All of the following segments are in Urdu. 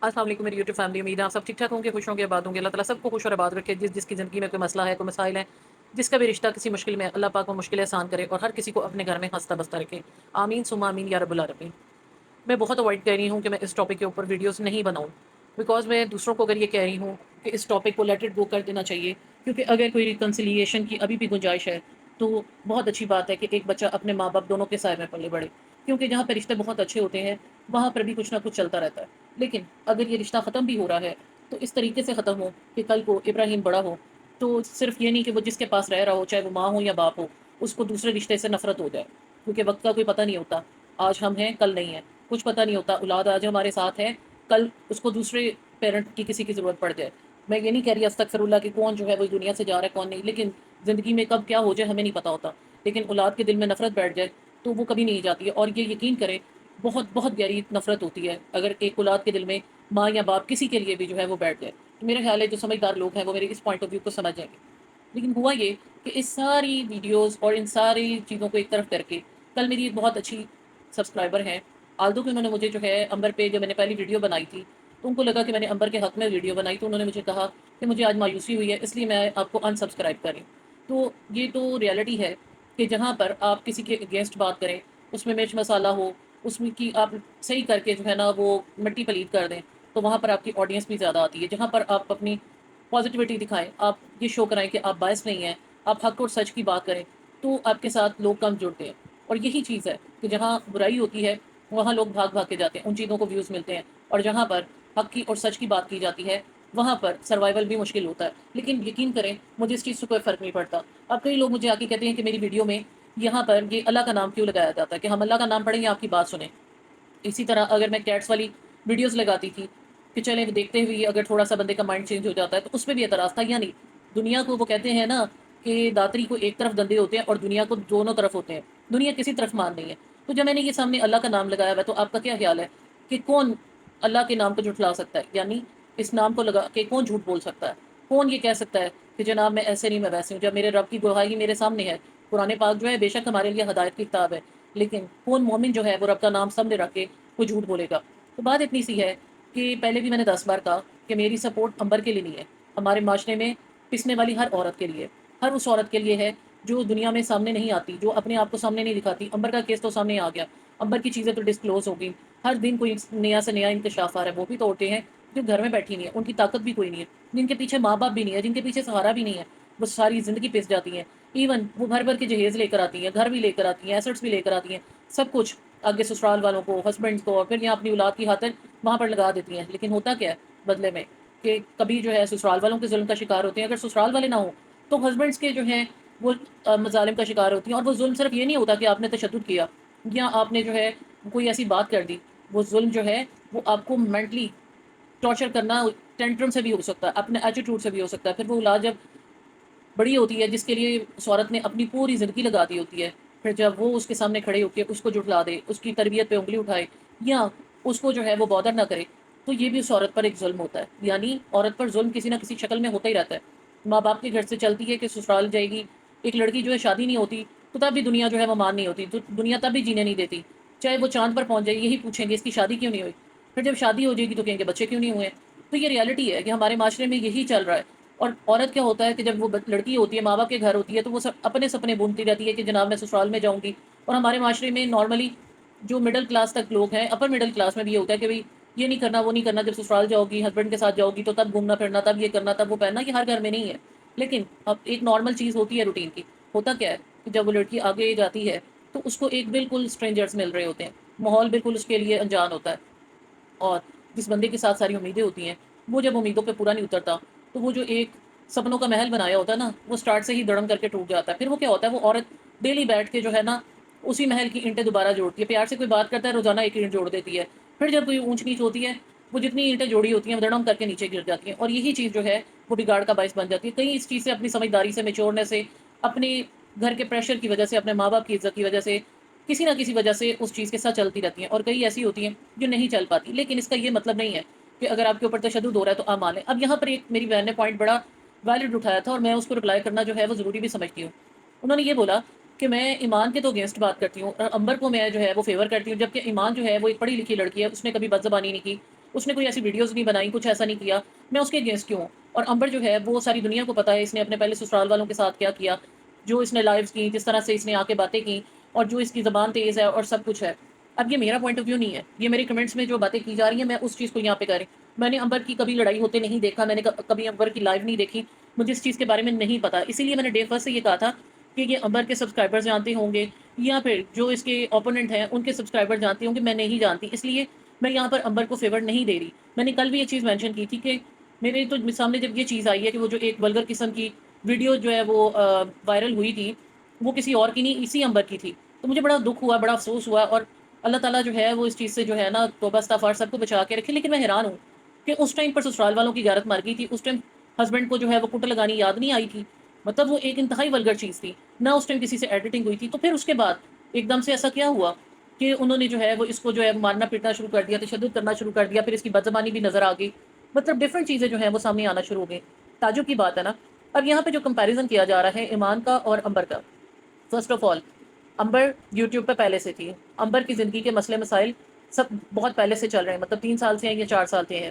السلام علیکم میری یوٹیوب فیملی، امید ہے آپ سب ٹھیک ٹھاک ہوں گے، خوش ہوں گے، آباد ہوں گے۔ اللہ تعالیٰ سب کو خوش اور آباد رکھے۔ جس کی زندگی میں کوئی مسئلہ ہے، کوئی مسائل ہیں، جس کا بھی رشتہ کسی مشکل میں، اللہ پاک وہ مشکل آسان کرے اور ہر کسی کو اپنے گھر میں ہنستا بستا رکھے۔ آمین ثم آمین یا رب العالمین۔ میں بہت اوائڈ کر رہی ہوں کہ میں اس ٹاپک کے اوپر ویڈیوز نہیں بناؤں، بیکاز میں دوسروں کو اگر یہ کہہ رہی ہوں کہ اس ٹاپک کو لیٹ اٹ گو کر دینا چاہیے، کیونکہ اگر کوئی ریکنسیلیشن کی ابھی بھی گنجائش ہے تو بہت اچھی بات ہے کہ ایک بچہ اپنے ماں باپ دونوں کے سائے میں پلے بڑھے، کیونکہ جہاں پہ رشتے بہت اچھے ہوتے ہیں وہاں پر بھی کچھ نہ کچھ چلتا رہتا ہے۔ لیکن اگر یہ رشتہ ختم بھی ہو رہا ہے تو اس طریقے سے ختم ہو کہ کل کو ابراہیم بڑا ہو تو صرف یہ نہیں کہ وہ جس کے پاس رہ رہا ہو، چاہے وہ ماں ہو یا باپ ہو، اس کو دوسرے رشتے سے نفرت ہو جائے، کیونکہ وقت کا کوئی پتہ نہیں ہوتا۔ آج ہم ہیں، کل نہیں ہے، کچھ پتہ نہیں ہوتا۔ اولاد آج ہمارے ساتھ ہے، کل اس کو دوسرے پیرنٹ کی کسی کی ضرورت پڑ جائے۔ میں یہ نہیں کہہ رہی استغفر اللہ کہ کون جو ہے وہ دنیا سے جا رہا ہے کون نہیں، لیکن زندگی میں کب کیا ہو جائے ہمیں نہیں پتہ ہوتا۔ لیکن اولاد کے دل میں نفرت بیٹھ جائے تو وہ کبھی نہیں جاتی ہے، اور یہ یقین کریں بہت بہت گہری نفرت ہوتی ہے اگر ایک اولاد کے دل میں ماں یا باپ کسی کے لیے بھی جو ہے وہ بیٹھ جائے۔ تو میرا خیال ہے جو سمجھدار لوگ ہیں وہ میرے اس پوائنٹ آف ویو کو سمجھ جائیں گے۔ لیکن ہوا یہ کہ اس ساری ویڈیوز اور ان ساری چیزوں کو ایک طرف کر کے کل میری ایک بہت اچھی سبسکرائبر ہیں آلدو کہ انہوں نے مجھے جو ہے امبر پہ جو میں نے پہلی ویڈیو بنائی تھی تو ان کو لگا کہ میں نے امبر کے حق میں ویڈیو بنائی، تو انہوں نے مجھے کہا کہ مجھے آج مایوسی ہوئی ہے اس لیے میں آپ کو ان سبسکرائب کریں۔ تو یہ تو ریئلٹی ہے کہ جہاں پر آپ کسی کے اگینسٹ بات کریں، اس میں مرچ مسالہ ہو، اس میں کی آپ صحیح کر کے جو ہے نا وہ مٹی پلیت کر دیں، تو وہاں پر آپ کی آڈینس بھی زیادہ آتی ہے۔ جہاں پر آپ اپنی پازیٹیوٹی دکھائیں، آپ یہ شو کرائیں کہ آپ باعث نہیں ہیں، آپ حق اور سچ کی بات کریں، تو آپ کے ساتھ لوگ کم جڑتے ہیں۔ اور یہی چیز ہے کہ جہاں برائی ہوتی ہے وہاں لوگ بھاگ بھاگ کے جاتے ہیں، ان چیزوں کو ویوز ملتے ہیں، اور جہاں پر حق کی اور سچ کی بات کی جاتی ہے وہاں پر سروائیول بھی مشکل ہوتا ہے۔ لیکن یقین کریں مجھے اس چیز سے کوئی فرق نہیں پڑتا۔ اب کئی لوگ مجھے آ کے کہتے ہیں کہ میری ویڈیو میں یہاں پر یہ اللہ کا نام کیوں لگایا جاتا ہے کہ ہم اللہ کا نام پڑھیں یا آپ کی بات سنیں۔ اسی طرح اگر میں کیٹس والی ویڈیوز لگاتی تھی کہ چلیں دیکھتے ہوئے اگر تھوڑا سا بندے کا مائنڈ چینج ہو جاتا ہے تو اس میں بھی اعتراض تھا۔ یعنی دنیا کو وہ کہتے ہیں نا کہ داتری کو ایک طرف دندے ہوتے ہیں اور دنیا کو دونوں طرف ہوتے ہیں، دنیا کسی طرف مان نہیں ہے۔ تو جب میں نے یہ سامنے اللہ کا نام لگایا ہوا تو آپ کا کیا خیال ہے کہ کون اللہ کے نام کو جھٹلا سکتا ہے؟ یعنی اس نام کو لگا کے کون جھوٹ بول سکتا ہے؟ کون یہ کہہ سکتا ہے کہ جناب میں ایسے نہیں، میں ویسے ہوں، جب میرے رب کی گواہی میرے سامنے ہے۔ قرآن پاک جو ہے بے شک ہمارے لیے ہدایت کی کتاب ہے، لیکن کون مومن جو ہے وہ رب کا نام سامنے رکھ کے کوئی جھوٹ بولے گا؟ تو بات اتنی سی ہے کہ پہلے بھی میں نے 10 بار کہا کہ میری سپورٹ امبر کے لیے نہیں ہے، ہمارے معاشرے میں پسنے والی ہر عورت کے لیے، ہر اس عورت کے لیے ہے جو دنیا میں سامنے نہیں آتی، جو اپنے آپ کو سامنے نہیں دکھاتی۔ امبر کا کیس تو سامنے آ گیا، امبر کی چیزیں تو ڈسکلوز ہو گئی، ہر دن کوئی نیا سے نیا انکشاف آ رہا ہے۔ وہ بھی تو عورتیں ہیں جو گھر میں بیٹھی نہیں ہے، ان کی طاقت بھی کوئی نہیں ہے، جن کے پیچھے ماں باپ بھی نہیں ہے، جن کے پیچھے سہارا بھی نہیں ہے، وہ ساری زندگی پس جاتی ہیں۔ ایون وہ بھر بھر کے جہیز لے کر آتی ہیں، گھر بھی لے کر آتی ہیں، ایسٹس بھی لے کر آتی ہیں، سب کچھ آگے سسرال والوں کو، ہسبینڈ کو، اور پھر یہاں اپنی اولاد کی خاطر وہاں پر لگا دیتی ہیں۔ لیکن ہوتا کیا ہے بدلے میں کہ کبھی جو ہے سسرال والوں کے ظلم کا شکار ہوتے ہیں، اگر سسرال والے نہ ہوں تو ہسبینڈس کے جو ہیں وہ مظالم کا شکار ہوتی ہیں۔ اور وہ ظلم صرف یہ نہیں ہوتا کہ آپ نے تشدد کیا یا آپ نے جو ہے کوئی ایسی بات کر دی، وہ ظلم جو ہے وہ آپ کو مینٹلی ٹارچر کرنا ٹینٹرم سے بھی ہو سکتا ہے، اپنے ایٹیٹیوڈ سے بھی ہو سکتا ہے۔ پھر وہ اولاد جب بڑی ہوتی ہے جس کے لیے اس عورت نے اپنی پوری زندگی لگا دی ہوتی ہے، پھر جب وہ اس کے سامنے کھڑے ہو کے اس کو جھٹلا دے، اس کی تربیت پہ انگلی اٹھائے یا اس کو جو ہے وہ بادر نہ کرے، تو یہ بھی اس عورت پر ایک ظلم ہوتا ہے۔ یعنی عورت پر ظلم کسی نہ کسی شکل میں ہوتا ہی رہتا ہے۔ ماں باپ کے گھر سے چلتی ہے کہ سسرال جائے گی، ایک لڑکی جو ہے شادی نہیں ہوتی تو تب بھی دنیا جو ہے وہ مان نہیں ہوتی، تو دنیا تب بھی جینے نہیں دیتی، چاہے وہ چاند پر پہنچ جائے یہی پوچھیں گے اس کی شادی کیوں نہیں ہوئی۔ پھر جب شادی ہو جائے گی تو کہیں گے بچے کیوں نہیں ہوئے۔ تو یہ ریالٹی ہے کہ ہمارے معاشرے میں یہی چل رہا ہے۔ اور عورت کیا ہوتا ہے کہ جب وہ لڑکی ہوتی ہے، ماں باپ کے گھر ہوتی ہے، تو وہ اپنے سپنے بونتی رہتی ہے کہ جناب میں سسرال میں جاؤں گی۔ اور ہمارے معاشرے میں نارملی جو مڈل کلاس تک لوگ ہیں، اپر مڈل کلاس میں بھی یہ ہوتا ہے کہ بھائی یہ نہیں کرنا وہ نہیں کرنا، جب سسرال جاؤ گی ہسبینڈ کے ساتھ جاؤ گی تو تب گھومنا پھرنا، تب یہ کرنا، تب وہ پہننا، یہ ہر گھر میں نہیں ہے۔ لیکن اب ایک نارمل چیز ہوتی ہے روٹین کی۔ ہوتا کیا ہے کہ جب وہ لڑکی آگے جاتی ہے تو اس کو ایک بالکل اسٹرینجرز مل رہے ہوتے ہیں، ماحول بالکل اس کے لیے انجان ہوتا ہے، اور جس بندے کے ساتھ ساری امیدیں ہوتی ہیں وہ جب امیدوں پہ پورا نہیں اترتا تو وہ جو ایک سپنوں کا محل بنایا ہوتا ہے نا وہ سٹارٹ سے ہی دڑم کر کے ٹوٹ جاتا ہے۔ پھر وہ کیا ہوتا ہے، وہ عورت ڈیلی بیٹھ کے جو ہے نا اسی محل کی اینٹیں دوبارہ جوڑتی ہے، پیار سے کوئی بات کرتا ہے روزانہ ایک اینٹ جوڑ دیتی ہے، پھر جب کوئی اونچ نیچ ہوتی ہے وہ جتنی اینٹیں جوڑی ہوتی ہیں وہ دڑم کر کے نیچے گر جاتی ہیں، اور یہی چیز جو ہے وہ بگاڑ کا باعث بن جاتی ہے۔ کہیں اس چیز سے اپنی سمجھداری سے، میچورنے سے، اپنے گھر کے پریشر کی وجہ سے، اپنے ماں باپ کی عزت کی وجہ سے، کسی نہ کسی وجہ سے اس چیز کے ساتھ چلتی رہتی ہیں، اور کئی ایسی ہوتی ہیں جو نہیں چل پاتی۔ لیکن اس کا یہ مطلب نہیں ہے کہ اگر آپ کے اوپر تشدد ہو رہا ہے تو آپ مان لیں۔ اب یہاں پر ایک میری بہن نے پوائنٹ بڑا ویلڈ اٹھایا تھا اور میں اس کو رپلائی کرنا جو ہے وہ ضروری بھی سمجھتی ہوں۔ انہوں نے یہ بولا کہ میں ایمان کے تو اگینسٹ بات کرتی ہوں اور امبر کو میں جو ہے وہ فیور کرتی ہوں، جبکہ ایمان جو ہے وہ ایک پڑھی لکھی لڑکی ہے، اس نے کبھی بد زبانی نہیں کی، اس نے کوئی ایسی ویڈیوز نہیں بنائی، کچھ ایسا نہیں کیا، میں اس کے اگینسٹ کیوں ہوں؟ اور امبر جو ہے وہ ساری دنیا کو پتا ہے اس نے اپنے پہلے سسرال والوں کے ساتھ کیا کیا، جو اس نے لائیوز کی، جس طرح سے اس نے آ کے باتیں کی، اور جو اس کی زبان تیز ہے اور سب کچھ ہے۔ اب یہ میرا پوائنٹ آف ویو نہیں ہے، یہ میرے کمنٹس میں جو باتیں کی جا رہی ہیں میں اس چیز کو یہاں پہ کر رہی ہوں۔ میں نے امبر کی کبھی لڑائی ہوتے نہیں دیکھا، میں نے کبھی امبر کی لائیو نہیں دیکھی، مجھے اس چیز کے بارے میں نہیں پتا، اسی لیے میں نے ڈے فرسٹ سے یہ کہا تھا کہ یہ امبر کے سبسکرائبر جانتے ہوں گے یا پھر جو اس کے اوپوننٹ ہیں ان کے سبسکرائبر جانتے ہوں گے، میں نہیں جانتی، اس لیے میں یہاں پر امبر کو فیور نہیں دے رہی۔ میں نے کل بھی یہ چیز مینشن کی تھی کہ میرے تو سامنے جب یہ چیز آئی ہے کہ وہ جو ایک ولگر قسم کی ویڈیو جو ہے وہ وائرل ہوئی تھی، وہ کسی اور کی نہیں، اسی امبر کی تھی، تو مجھے بڑا دکھ ہوا، بڑا افسوس ہوا، اور اللہ تعالیٰ جو ہے وہ اس چیز سے جو ہے نا توبہ استغفار سب کو بچا کے رکھے۔ لیکن میں حیران ہوں کہ اس ٹائم پر سسرال والوں کی غیرت مر گئی تھی، اس ٹائم ہسبینڈ کو جو ہے وہ کٹ لگانی یاد نہیں آئی تھی، مطلب وہ ایک انتہائی ولگر چیز تھی، نہ اس ٹائم کسی سے ایڈیٹنگ ہوئی تھی۔ تو پھر اس کے بعد ایک دم سے ایسا کیا ہوا کہ انہوں نے جو ہے وہ اس کو جو ہے مارنا پیٹنا شروع کر دیا، تشدد کرنا شروع کر دیا، پھر اس کی بد زبانی بھی نظر آ گئی، مطلب ڈفرینٹ چیزیں جو ہیں وہ سامنے آنا شروع ہو گئی۔ تعجب کی بات ہے نا۔ اب یہاں پہ جو کمپیریزن کیا جا رہا ہے ایمان کا اور امبر کا، first of all Amber YouTube پہ پہلے سے تھی، امبر کی زندگی کے مسئلے مسائل سب بہت پہلے سے چل رہے ہیں، مطلب 3 سال سے ہیں یا 4 سال سے ہیں۔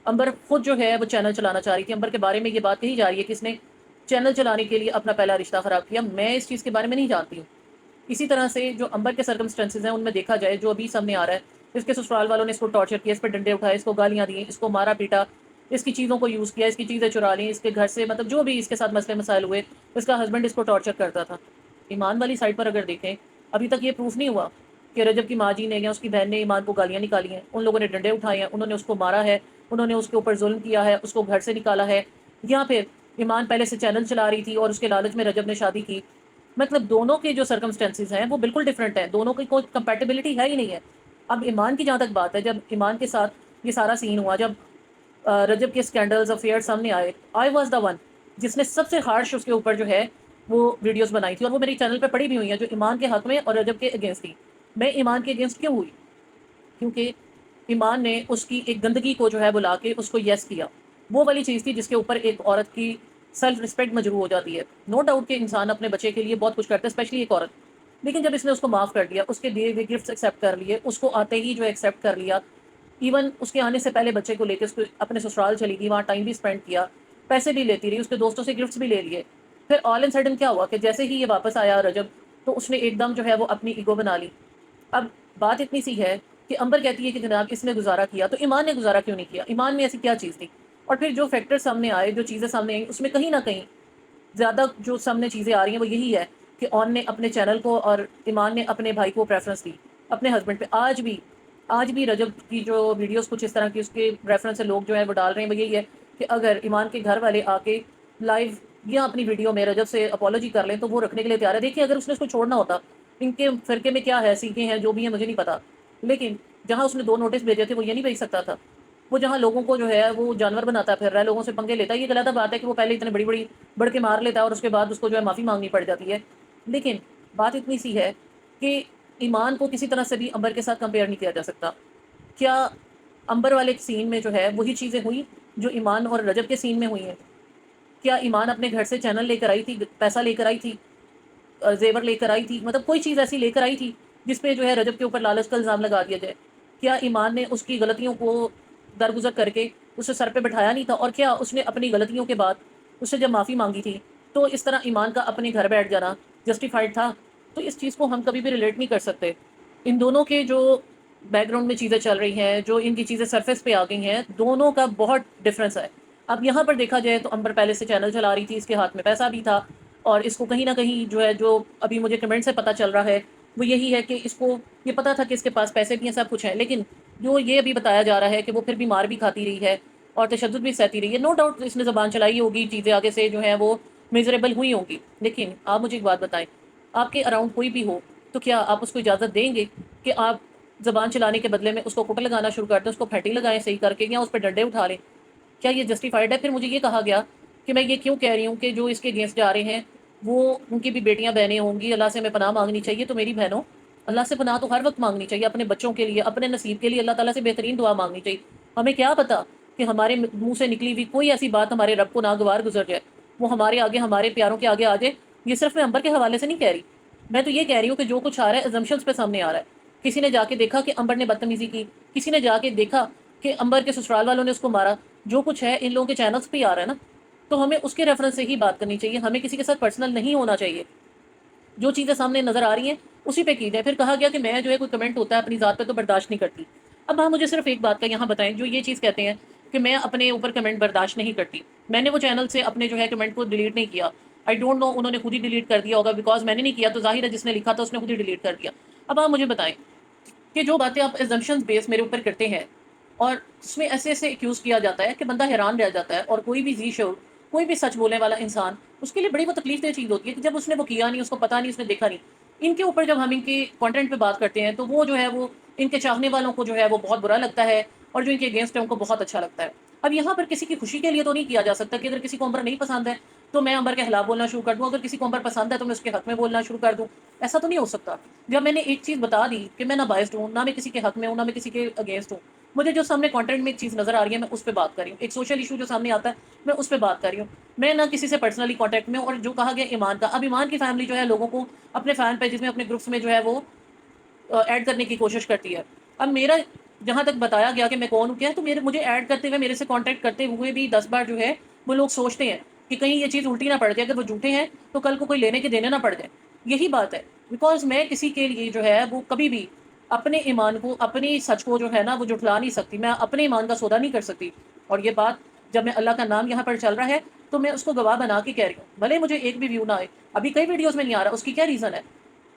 امبر خود جو ہے وہ چینل چلانا چاہ رہی تھی، امبر کے بارے میں یہ بات کہی جا رہی ہے کہ اس نے چینل چلانے کے لیے اپنا پہلا رشتہ خراب کیا، میں اس چیز کے بارے میں نہیں جانتی ہوں۔ اسی طرح سے جو امبر کے سرکمسٹانسز ہیں ان میں دیکھا جائے جو ابھی سامنے آ رہا ہے، اس کے سسرال والوں نے اس کو ٹارچر کیا، اس پہ ڈنڈے اٹھائے، اس کو گالیاں دی، اس کو مارا پیٹا، اس کی چیزوں کو یوز کیا، اس کی چیزیں چرا لیں، اس کے گھر سے مطلب جو بھی اس کے ساتھ مسئلے مسائل ہوئے، اس کا ہسبینڈ اس کو ٹارچر کرتا تھا۔ ایمان والی سائڈ پر اگر دیکھیں، ابھی تک یہ پروف نہیں ہوا کہ رجب کی ماں جی نے یا اس کی بہن نے ایمان کو گالیاں نکالی ہیں، ان لوگوں نے ڈنڈے اٹھائے ہیں، انہوں نے اس کو مارا ہے، انہوں نے اس کے اوپر ظلم کیا ہے، اس کو گھر سے نکالا ہے، یا پھر ایمان پہلے سے چینل چلا رہی تھی اور اس کے لالچ میں رجب نے شادی کی۔ مطلب دونوں کے جو سرکمسٹانسز ہیں وہ بالکل ڈفرینٹ ہیں، دونوں کی کوئی کمپیٹیبلٹی ہے ہی نہیں ہے۔ اب ایمان کی جہاں تک بات ہے، جب ایمان کے ساتھ یہ سارا سین ہوا، جب رجب کے اسکینڈلز افیئر سامنے آئے، آئی واز دا ون جس نے سب سے ہارش اس کے اوپر جو ہے وہ ویڈیوز بنائی تھی، اور وہ میری چینل پہ پڑی بھی ہوئی ہیں، جو ایمان کے حق میں اور رجب کے اگینسٹ تھی۔ میں ایمان کے اگینسٹ کیوں ہوئی؟ کیونکہ ایمان نے اس کی ایک گندگی کو جو ہے بلا کے اس کو یس کیا، وہ والی چیز تھی جس کے اوپر ایک عورت کی سیلف رسپیکٹ مجروح ہو جاتی ہے۔ نو ڈاؤٹ کہ انسان اپنے بچے کے لیے بہت کچھ کرتا ہے، اسپیشلی ایک عورت، لیکن جب اس نے اس کو معاف کر دیا، اس کے دیے ہوئے گفٹس ایکسیپٹ کر لیے، اس کو آتے ہی جو ایکسیپٹ کر لیا، ایون اس کے آنے سے پہلے بچے کو لے کے اس کو اپنے سسرال چلی گئی، وہاں ٹائم بھی اسپینڈ کیا، پیسے بھی لیتی رہی، اس کے دوستوں سے گفٹس بھی لے لیے، پھر آل اینڈ سڈن کیا ہوا کہ جیسے ہی یہ واپس آیا رجب، تو اس نے ایک دم جو ہے وہ اپنی ایگو بنا لی۔ اب بات اتنی سی ہے کہ امبر کہتی ہے کہ جناب اس نے گزارا کیا، تو ایمان نے گزارا کیوں نہیں کیا؟ ایمان میں ایسی کیا چیز تھی؟ اور پھر جو فیکٹر سامنے آئے، جو چیزیں سامنے آئیں، اس میں کہیں نہ کہیں زیادہ جو سامنے چیزیں آ رہی ہیں وہ یہی ہے کہ اون نے اپنے چینل کو اور ایمان نے اپنے بھائی کو پریفرنس دی اپنے ہسبینڈ پہ۔ آج بھی رجب کی جو ویڈیوز کچھ اس طرح کی اس کے ریفرنس سے لوگ جو ہیں وہ ڈال رہے ہیں، وہ یہی ہے کہ اگر ایمان کے گھر والے آ کے لائیو یا اپنی ویڈیو میں رجب سے اپولوجی کر لیں تو وہ رکھنے کے لیے تیار ہے۔ دیکھیے اگر اس نے اس کو چھوڑنا ہوتا، ان کے فرقے میں کیا ہے، سیکھیں ہیں جو بھی ہیں مجھے نہیں پتا، لیکن جہاں اس نے 2 نوٹس بھیجے تھے وہ یہ نہیں بھیج سکتا تھا؟ وہ جہاں لوگوں کو جو ہے وہ جانور بناتا پھر رہا ہے، لوگوں سے پنگے لیتا ہے، یہ غلط بات ہے کہ وہ پہلے اتنے بڑی بڑی بڑھ کے مار لیتا ہے اور اس کے بعد اس کو جو ہے معافی مانگنی پڑ جاتی ہے۔ لیکن بات اتنی سی ہے کہ ایمان کو کسی طرح سے بھی امبر کے ساتھ کمپیئر نہیں کیا جا سکتا۔ کیا امبر والے سین میں جو ہے وہی چیزیں ہوئی جو ایمان اور رجب کے سین میں ہوئی ہیں؟ کیا ایمان اپنے گھر سے چینل لے کر آئی تھی، پیسہ لے کر آئی تھی، زیور لے کر آئی تھی، مطلب کوئی چیز ایسی لے کر آئی تھی جس پہ جو ہے رجب کے اوپر لالچ کا الزام لگا دیا جائے؟ کیا ایمان نے اس کی غلطیوں کو درگزر کر کے اسے سر پہ بٹھایا نہیں تھا؟ اور کیا اس نے اپنی غلطیوں کے بعد اس سے جب معافی مانگی تھی تو اس طرح ایمان کا اپنے گھر بیٹھ جانا جسٹیفائڈ تھا؟ تو اس چیز کو ہم کبھی بھی ریلیٹ نہیں کر سکتے۔ ان دونوں کے جو بیک گراؤنڈ میں چیزیں چل رہی ہیں، جو ان کی چیزیں سرفیس پہ آ گئی ہیں، دونوں کا بہت ڈفرینس ہے۔ اب یہاں پر دیکھا جائے تو امبر پہلے سے چینل چلا رہی تھی، اس کے ہاتھ میں پیسہ بھی تھا، اور اس کو کہیں نہ کہیں جو ہے، جو ابھی مجھے کمنٹ سے پتہ چل رہا ہے وہ یہی ہے کہ اس کو یہ پتا تھا کہ اس کے پاس پیسے بھی ہیں، سب کچھ ہے، لیکن جو یہ ابھی بتایا جا رہا ہے کہ وہ پھر بھی مار بھی کھاتی رہی ہے اور تشدد بھی سہتی رہی ہے۔ نو ڈاؤٹ اس نے زبان چلائی ہوگی، چیزیں آگے سے جو ہیں وہ میزریبل ہوئی ہوں گی، لیکن آپ مجھے ایک بات بتائیں، آپ کے اراؤنڈ کوئی بھی ہو تو کیا آپ اس کو اجازت دیں گے کہ آپ زبان چلانے کے بدلے میں اس کو کٹ لگانا شروع کر دیں، اس کو پھیٹی لگائیں صحیح کر کے، یا اس پہ ڈنڈے اٹھا لیں؟ کیا یہ جسٹیفائڈ ہے؟ پھر مجھے یہ کہا گیا کہ میں یہ کیوں کہہ رہی ہوں کہ جو اس کے اگینسٹ جا رہے ہیں وہ ان کی بھی بیٹیاں بہنیں ہوں گی، اللہ سے ہمیں پناہ مانگنی چاہیے۔ تو میری بہنوں، اللہ سے پناہ تو ہر وقت مانگنی چاہیے، اپنے بچوں کے لیے، اپنے نصیب کے لیے اللہ تعالیٰ سے بہترین دعا مانگنی چاہیے۔ ہمیں کیا پتا کہ ہمارے منہ سے نکلی ہوئی کوئی ایسی بات ہمارے رب کو ناگوار گزر جائے، وہ ہمارے آگے، ہمارے پیاروں کے آگے آ جائے۔ یہ صرف میں امبر کے حوالے سے نہیں کہہ رہی، میں تو یہ کہہ رہی ہوں کہ جو کچھ آ رہا ہے ایگزمپشنز پہ سامنے آ رہا ہے۔ کسی نے جا کے دیکھا کہ امبر نے بدتمیزی کی، کسی نے جا کے دیکھا کہ امبر کے سسرال والوں نے اس کو مارا، جو کچھ ہے ان لوگوں کے چینلز پہ آ رہا ہے نا، تو ہمیں اس کے ریفرنس سے ہی بات کرنی چاہیے، ہمیں کسی کے ساتھ پرسنل نہیں ہونا چاہیے، جو چیزیں سامنے نظر آ رہی ہیں اسی پہ کی جائے۔ پھر کہا گیا کہ میں جو ہے کوئی کمنٹ ہوتا ہے اپنی ذات پہ تو برداشت نہیں کرتی۔ اب ہاں مجھے صرف ایک بات کا یہاں بتائیں، جو یہ چیز کہتے ہیں کہ میں اپنے اوپر کمنٹ برداشت نہیں کرتی، میں نے وہ چینل سے اپنے جو ہے کمنٹ کو ڈیلیٹ نہیں کیا، آئی ڈونٹ نو انہوں نے خود ہی ڈیلیٹ کر دیا ہوگا، بیکاز میں نے نہیں کیا تو ظاہر ہے جس نے لکھا تھا اس نے خود ہی ڈیلیٹ کر دیا۔ اب آپ مجھے بتائیں کہ جو باتیں آپ ایزمپشنز بیس میرے اوپر کرتے ہیں اور اس میں ایسے ایسے ایکیوز کیا جاتا ہے کہ بندہ حیران رہ جاتا ہے، اور کوئی بھی ذی شعور، کوئی بھی سچ بولنے والا انسان، اس کے لیے بڑی وہ تکلیف دہ چیز ہوتی ہے کہ جب اس نے وہ کیا نہیں، اس کو پتا نہیں، اس نے دیکھا نہیں۔ ان کے اوپر جب ہم ان کے کانٹینٹ پہ بات کرتے ہیں تو وہ جو ہے وہ ان کے چاہنے والوں کو جو ہے وہ بہت برا لگتا ہے، اور جو ان کے اگینسٹ ہے ان کو بہت اچھا لگتا ہے۔ اب یہاں پر کسی کی خوشی کے لیے تو نہیں کیا جا سکتا کہ اگر کسی کو امبر نہیں پسند ہے تو میں امبر کے خلاف بولنا شروع کر دوں، اگر کسی کو امبر پسند ہے تو میں اس کے حق میں بولنا شروع کر دوں، ایسا تو نہیں ہو سکتا۔ جب میں نے ایک چیز بتا دی کہ میں نہ بائسڈ ہوں، نہ میں کسی کے حق میں ہوں، نہ میں کسی کے اگینسٹ ہوں، مجھے جو سامنے کانٹینٹ میں ایک چیز نظر آ رہی ہے میں اس پہ بات کر رہی ہوں، ایک سوشل ایشو جو سامنے آتا ہے میں اس پہ بات کر رہی ہوں، میں نہ کسی سے پرسنلی کانٹیکٹ میں ہوں۔ اور جو کہا گیا ایمان کا، اب ایمان کی فیملی جو ہے لوگوں کو اپنے فین پیجز میں، اپنے گروپس میں جو ہے وہ ایڈ کرنے کی کوشش کرتی ہے۔ اب میرا جہاں تک بتایا گیا کہ میں کون ہوں کیا ہے، تو مجھے ایڈ کرتے ہوئے، میرے سے کانٹیکٹ کرتے ہوئے بھی 10 بار جو ہے وہ لوگ سوچتے ہیں کہ کہیں یہ چیز الٹی نہ پڑ جائے، اگر وہ جھوٹے ہیں تو کل کو کوئی لینے کے دینے نہ پڑ جائے۔ یہی بات ہے، بیکاز میں کسی کے لیے جو ہے وہ کبھی بھی اپنے ایمان کو، اپنی سچ کو جو ہے نا وہ جھٹلا نہیں سکتی، میں اپنے ایمان کا سودا نہیں کر سکتی۔ اور یہ بات جب میں اللہ کا نام یہاں پر چل رہا ہے تو میں اس کو گواہ بنا کے کہہ رہی ہوں، بھلے مجھے ایک بھی ویو نہ آئے، ابھی کئی ویڈیوز میں نہیں آ رہا، اس کی کیا ریزن ہے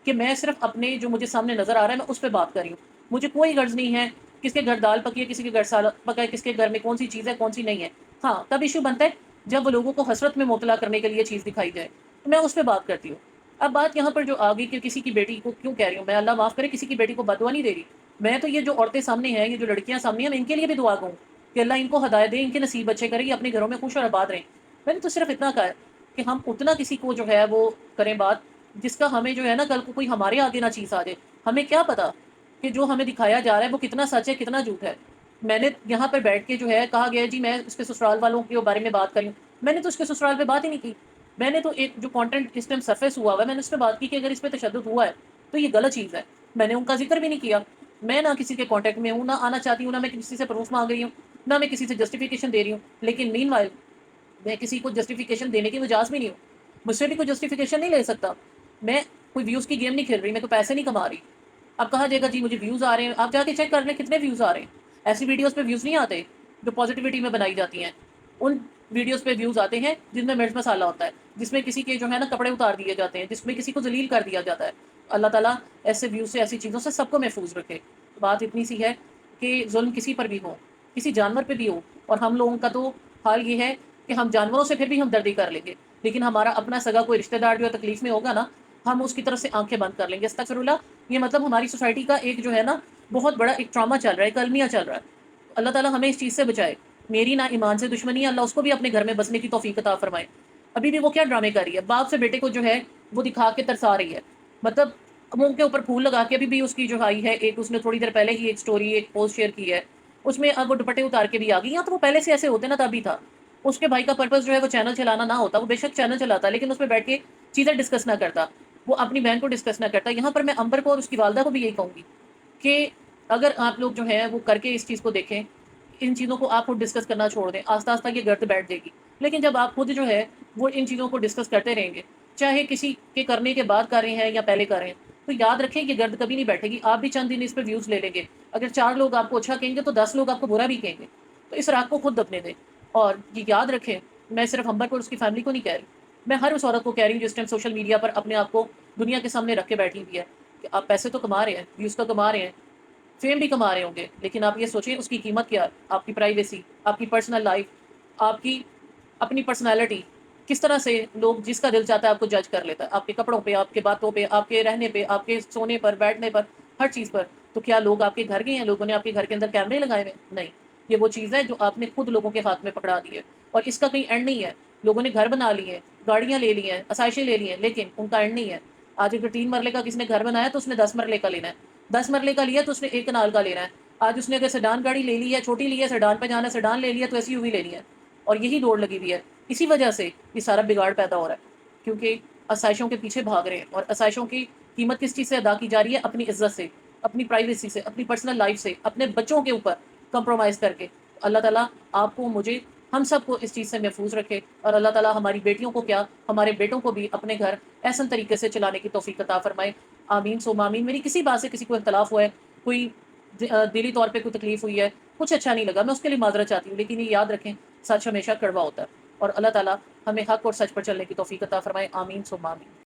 کہ میں صرف اپنے جو مجھے سامنے نظر آ رہا ہے میں اس پہ بات کر رہی ہوں۔ مجھے کوئی غرض نہیں ہے کس کے گھر دال پکی ہے، کسی کے گھر سالن پکا ہے، کس کے گھر میں کون سی چیز ہے کون سی نہیں ہے۔ ہاں تب ایشو بنتا ہے جب وہ لوگوں کو حسرت میں مبتلا کرنے کے لیے چیز دکھائی جائے، تو میں اس پہ بات کرتی ہوں۔ اب بات یہاں پر جو آ گئی کہ کسی کی بیٹی کو کیوں کہہ رہی ہوں، میں اللہ معاف کرے کسی کی بیٹی کو بددعا نہیں دے رہی، میں تو یہ جو عورتیں سامنے ہیں، یہ جو لڑکیاں سامنے ہیں، میں ان کے لیے بھی دعا کروں کہ اللہ ان کو ہدایت دے، ان کے نصیب اچھے کرے، یہ اپنے گھروں میں خوش اور آباد رہیں۔ میں نے تو صرف اتنا کہا ہے کہ ہم اتنا کسی کو جو ہے وہ کریں بات جس کا ہمیں جو ہے نا کل کو کوئی ہمارے آگے نہ چیز آ جائے۔ ہمیں کیا پتا کہ جو ہمیں دکھایا جا رہا ہے وہ کتنا سچ ہے کتنا جھوٹ ہے۔ میں نے یہاں پر بیٹھ کے جو ہے کہا گیا جی میں اس کے سسرال والوں کے بارے میں بات کروں، میں نے تو اس کے سسرال پہ بات ہی نہیں کی، میں نے تو ایک جو کانٹینٹ اس ٹائم سرفیس ہوا ہے میں نے اس پہ بات کی کہ اگر اس پہ تشدد ہوا ہے تو یہ غلط چیز ہے، میں نے ان کا ذکر بھی نہیں کیا۔ میں نہ کسی کے کانٹیکٹ میں ہوں، نہ آنا چاہتی ہوں، نہ میں کسی سے پروف مانگ رہی ہوں، نہ میں کسی سے جسٹیفیکیشن دے رہی ہوں، لیکن مین وائل میں کسی کو جسٹیفیکیشن دینے کی مجاز بھی نہیں ہوں، مجھ سے بھی کوئی جسٹیفیکیشن نہیں لے سکتا۔ میں کوئی ویوز کی گیم نہیں کھیل رہی، میں کوئی پیسے نہیں کما رہی۔ اب کہا جائے گا جی مجھے ویوز آ رہے ہیں، آپ جا کے چیک کر لیں کتنے ویوز آ رہے ہیں۔ ایسی ویڈیوز پہ ویوز نہیں آتے جو پازیٹیوٹی میں بنائی جاتی ہیں، ان ویڈیوز پہ ویوز آتے ہیں جن میں مرچ مسالہ ہوتا ہے، جس میں کسی کے جو ہے نا کپڑے اتار دیے جاتے ہیں، جس میں کسی کو ذلیل کر دیا جاتا ہے۔ اللہ تعالیٰ ایسے ویوز سے، ایسی چیزوں سے سب کو محفوظ رکھے۔ بات اتنی سی ہے کہ ظلم کسی پر بھی ہو، کسی جانور پہ بھی ہو، اور ہم لوگوں کا تو حال یہ ہے کہ ہم جانوروں سے پھر بھی ہمدردی کر لیں گے، لیکن ہمارا اپنا سگا کوئی رشتہ دار جو ہے تکلیف میں ہوگا نا، ہم اس کی طرف سے آنکھیں بند کر لیں گے۔ استغفر اللہ، یہ مطلب ہماری سوسائٹی کا ایک جو ہے نا بہت بڑا ایک ٹراما چل رہا ہے، ایک المیہ چل رہا ہے۔ اللہ تعالیٰ ہمیں اس چیز سے بچائے۔ میری نہ ایمان سے دشمنی ہے، اللہ اس کو بھی اپنے گھر میں بسنے کی توفیق عطا فرمائے۔ ابھی بھی وہ کیا ڈرامے کر رہی ہے، باپ سے بیٹے کو جو ہے وہ دکھا کے ترسا رہی ہے، مطلب منہ کے اوپر پھول لگا کے۔ ابھی بھی اس کی جو آئی ہے ایک، اس نے تھوڑی دیر پہلے ہی ایک سٹوری، ایک پوسٹ شیئر کی ہے، اس میں اب وہ دوپٹے اتار کے بھی آ گئی۔ یا تو وہ پہلے سے ایسے ہوتے نا تبھی تھا۔ اس کے بھائی کا پرپس جو ہے وہ چینل چلانا نہ ہوتا، وہ بے شک چینل چلاتا لیکن اس پہ بیٹھ کے چیزیں ڈسکس نہ کرتا، وہ اپنی بہن کو ڈسکس نہ کرتا۔ یہاں پر میں امبر کو اور اس کی والدہ کو بھی یہی کہوں گی کہ اگر آپ لوگ جو ہیں وہ کر کے اس چیز کو دیکھیں، ان چیزوں کو آپ خود ڈسکس کرنا چھوڑ دیں، آہستہ آہستہ یہ گرد بیٹھ جائے گی۔ لیکن جب آپ خود جو ہے وہ ان چیزوں کو ڈسکس کرتے رہیں گے، چاہے کسی کے کرنے کے بعد کر رہے ہیں یا پہلے کر رہے ہیں، تو یاد رکھیں یہ گرد کبھی نہیں بیٹھے گی۔ آپ بھی چند دن اس پہ ویوز لے لیں گے، اگر 4 لوگ آپ کو اچھا کہیں گے تو 10 لوگ آپ کو برا بھی کہیں گے، تو اس راگ کو خود دبنے دیں۔ اور یہ یاد رکھیں، میں صرف امبر کو اور اس کی فیملی کو نہیں کہہ رہی، میں ہر اس عورت کو کہہ رہی ہوں جس ٹائم سوشل میڈیا پر اپنے آپ کو دنیا کے سامنے رکھ کے بیٹھی ہوئی ہے کہ آپ پیسے تو کما رہے ہیں، ویوز تو کما رہے ہیں، فیم بھی کما رہے ہوں گے، لیکن آپ یہ سوچیں اس کی قیمت کیا ہے۔ آپ کی پرائیویسی، آپ کی پرسنل لائف، آپ کی اپنی پرسنالٹی، کس طرح سے لوگ جس کا دل چاہتا ہے آپ کو جج کر لیتا ہے، آپ کے کپڑوں پہ، آپ کے باتوں پہ، آپ کے رہنے پہ، آپ کے سونے پر، بیٹھنے پر، ہر چیز پر۔ تو کیا لوگ آپ کے گھر گئے ہیں، لوگوں نے آپ کے گھر کے اندر کیمرے لگائے ہوئے؟ نہیں، یہ وہ چیز ہے جو آپ نے خود لوگوں کے ہاتھ میں پکڑا دی ہے، اور اس کا کہیں اینڈ نہیں ہے۔ لوگوں نے گھر بنا لیے ہیں، گاڑیاں لے لی ہیں، آسائشیں لے لی ہیں، لیکن ان کا اینڈ نہیں ہے۔ آج اگر 3 مرلے کا کسی نے گھر بنایا تو اس نے 10 مرلے کا لینا ہے، 10 مرلے کا لیا تو اس نے 1 کنال کا لینا ہے۔ آج اس نے اگر سیڈان گاڑی لے لی ہے، چھوٹی لی ہے، سیڈان پہ جانا ہے، سیڈان لے لیا تو ایس یو وی لینی ہے، اور یہی دوڑ لگی ہوئی ہے۔ اسی وجہ سے یہ سارا بگاڑ پیدا ہو رہا ہے، کیونکہ آسائشوں کے پیچھے بھاگ رہے ہیں، اور آسائشوں کی قیمت کس چیز سے ادا کی جا رہی ہے؟ اپنی عزت سے، اپنی پرائیویسی سے، اپنی پرسنل لائف سے، اپنے بچوں کے اوپر کمپرومائز کر کے. اللہ تعالیٰ آپ کو، مجھے، ہم سب کو اس چیز سے محفوظ رکھے، اور اللہ تعالیٰ ہماری بیٹیوں کو کیا، ہمارے بیٹوں کو بھی اپنے گھر احسن طریقے سے چلانے کی توفیق عطا فرمائے. آمین ثم آمین. میری کسی بات سے کسی کو اختلاف ہوا ہے، کوئی دلی طور پہ کوئی تکلیف ہوئی ہے، کچھ اچھا نہیں لگا، میں اس کے لیے معذرت چاہتی ہوں، لیکن یہ یاد رکھیں سچ ہمیشہ کڑوا ہوتا ہے، اور اللہ تعالیٰ ہمیں حق اور سچ پر چلنے کی توفیق عطا فرمائے. آمین ثم آمین.